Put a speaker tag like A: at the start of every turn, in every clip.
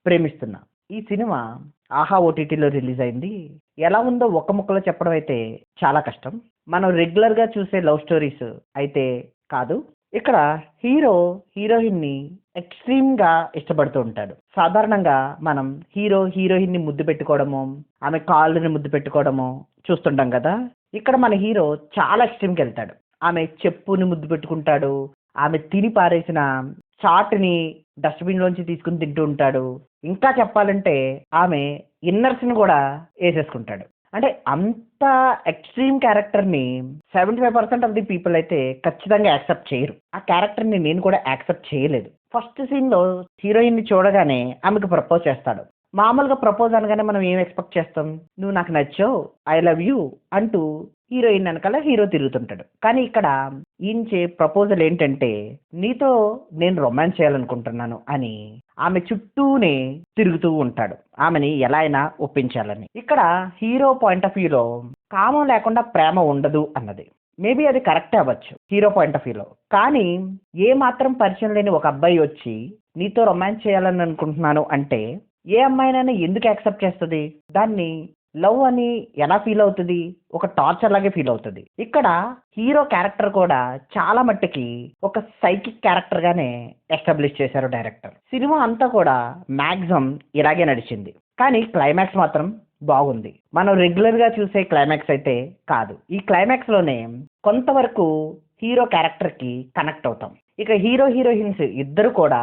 A: ప్రేమిస్తున్నా. ఈ సినిమా ఆహా ఓటీటీలో రిలీజ్ అయింది. ఎలా ఉందో ఒక్క ముక్కలో చెప్పడం అయితే చాలా కష్టం. మనం రెగ్యులర్‌గా చూసే లవ్ స్టోరీస్ అయితే కాదు. ఇక్కడ హీరో హీరోయిన్‌ని ఎక్స్‌ట్రీమ్‌గా ఇష్టపడుతూ ఉంటాడు. సాధారణంగా మనం హీరో హీరోయిన్‌ని ముద్దు పెట్టుకోవడము, ఆమె కాళ్ళని ముద్దు పెట్టుకోవడము చూస్తుంటాం కదా! ఇక్కడ మన హీరో చాలా ఎక్స్‌ట్రీమ్‌కెళ్తాడు. ఆమె చెప్పుని ముద్దు పెట్టుకుంటాడు. ఆమె తిని పారేసిన చాట్‌ని డస్ట్‌బిన్‌లోంచి తీసుకొని తింటూ ఉంటాడు. ఇంకా చెప్పాలంటే ఆమె ఇన్నర్స్‌ని కూడా ఏసేసుకుంటాడు. అంటే అంత ఎక్స్‌ట్రీమ్ క్యారెక్టర్‌ని 75% ఆఫ్ ది పీపుల్ అయితే ఖచ్చితంగా యాక్సెప్ట్ చేయరు. ఆ క్యారెక్టర్‌ని నేను కూడా యాక్సెప్ట్ చేయలేదు. ఫస్ట్ సీన్‌లో హీరోయిన్‌ని చూడగానే ఆమెకు ప్రపోజ్ చేస్తాడు. మామూలుగా ప్రపోజ్ అనగానే మనం ఏం ఎక్స్‌పెక్ట్ చేస్తాం? "నువ్వు నాకు నచ్చావు. ఐ లవ్ యూ" అంటూ హీరోయిన్ ఎనకాల హీరో తిరుగుతుంటాడు. కానీ ఇక్కడ ఈయన ప్రపోజల్ ఏంటంటే, "నీతో నేను రొమాన్స్ చేయాలనుకుంటున్నాను" అని ఆమె చుట్టూనే తిరుగుతూ ఉంటాడు. ఆమెని ఎలా అయినా ఒప్పించాలని. ఇక్కడ హీరో పాయింట్ ఆఫ్ వ్యూలో కామం లేకుండా ప్రేమ ఉండదు అన్నది. మేబీ అది కరెక్టే అవ్వచ్చు హీరో పాయింట్ ఆఫ్ వ్యూలో. కానీ ఏ మాత్రం పరిచయం లేని ఒక అబ్బాయి వచ్చి నీతో రొమాన్స్ చేయాలని అనుకుంటున్నాను అంటే ఏ అమ్మాయినైనా ఎందుకు యాక్సెప్ట్ చేస్తది? దాన్ని లవ్ అని ఎలా ఫీల్ అవుతది? ఒక టార్చర్ లాగే ఫీల్ అవుతది. ఇక్కడ హీరో క్యారెక్టర్ కూడా చాలా మట్టుకి ఒక సైకిక్ క్యారెక్టర్ గానే ఎస్టాబ్లిష్ చేశారు డైరెక్టర్. సినిమా అంతా కూడా మాక్సిమం ఇలాగే నడిచింది. కానీ క్లైమాక్స్ మాత్రం బాగుంది. మనం రెగ్యులర్ గా చూసే క్లైమాక్స్ అయితే కాదు. ఈ క్లైమాక్స్ లోనే కొంతవరకు హీరో క్యారెక్టర్ కి కనెక్ట్ అవుతాం. ఇక హీరో హీరోయిన్స్ ఇద్దరు కూడా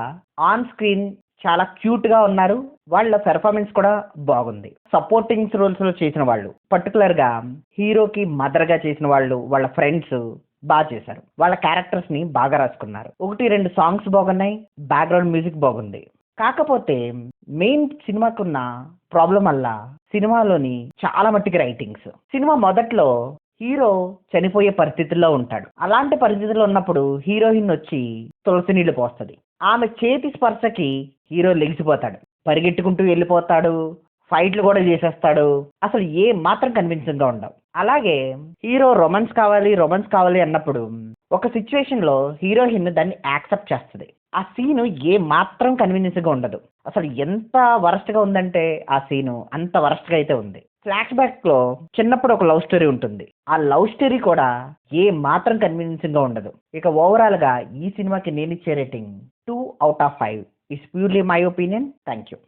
A: ఆన్ స్క్రీన్ చాలా క్యూట్ గా ఉన్నారు. వాళ్ళ పెర్ఫార్మెన్స్ కూడా బాగుంది. సపోర్టింగ్ రోల్స్ లో చేసిన వాళ్ళు పర్టికులర్ గా హీరోకి మదర్ గా చేసిన వాళ్ళు, వాళ్ళ ఫ్రెండ్స్ బాగా చేశారు. వాళ్ళ క్యారెక్టర్స్ ని బాగా రాసుకున్నారు. 1, 2 సాంగ్స్ బాగున్నాయి. బ్యాక్గ్రౌండ్ మ్యూజిక్ బాగుంది. కాకపోతే మెయిన్ సినిమాకున్న ప్రాబ్లం వల్ల సినిమాలోని చాలా మట్టికి రైటింగ్స్. సినిమా మొదట్లో హీరో చనిపోయే పరిస్థితుల్లో ఉంటాడు. అలాంటి పరిస్థితుల్లో ఉన్నప్పుడు హీరోయిన్ వచ్చి తులసి నీళ్లు పోస్తది. ఆమె చేతి స్పర్శకి హీరో లెగిసిపోతాడు. పరిగెట్టుకుంటూ వెళ్ళిపోతాడు. ఫైట్లు కూడా చేసేస్తాడు. అసలు ఏ మాత్రం కన్విన్సింగ్ గా ఉండవు. అలాగే హీరో రొమాన్స్ కావాలి అన్నప్పుడు ఒక సిచ్యువేషన్ లో హీరోయిన్ దాన్ని యాక్సెప్ట్ చేస్తది. ఆ సీను ఏ మాత్రం కన్వీనియన్స్ గా ఉండదు. అసలు ఎంత వరస్ట్ గా ఉందంటే ఆ సీను అంత వరస్ట్ గా అయితే ఉంది. ఫ్లాష్ బ్యాక్ లో చిన్నప్పుడు ఒక లవ్ స్టోరీ ఉంటుంది. ఆ లవ్ స్టోరీ కూడా ఏ మాత్రం కన్వీనియన్స్ గా ఉండదు. ఇక ఓవరాల్ గా ఈ సినిమాకి నేను ఇచ్చే rating 2/5 is purely my opinion. Thank you.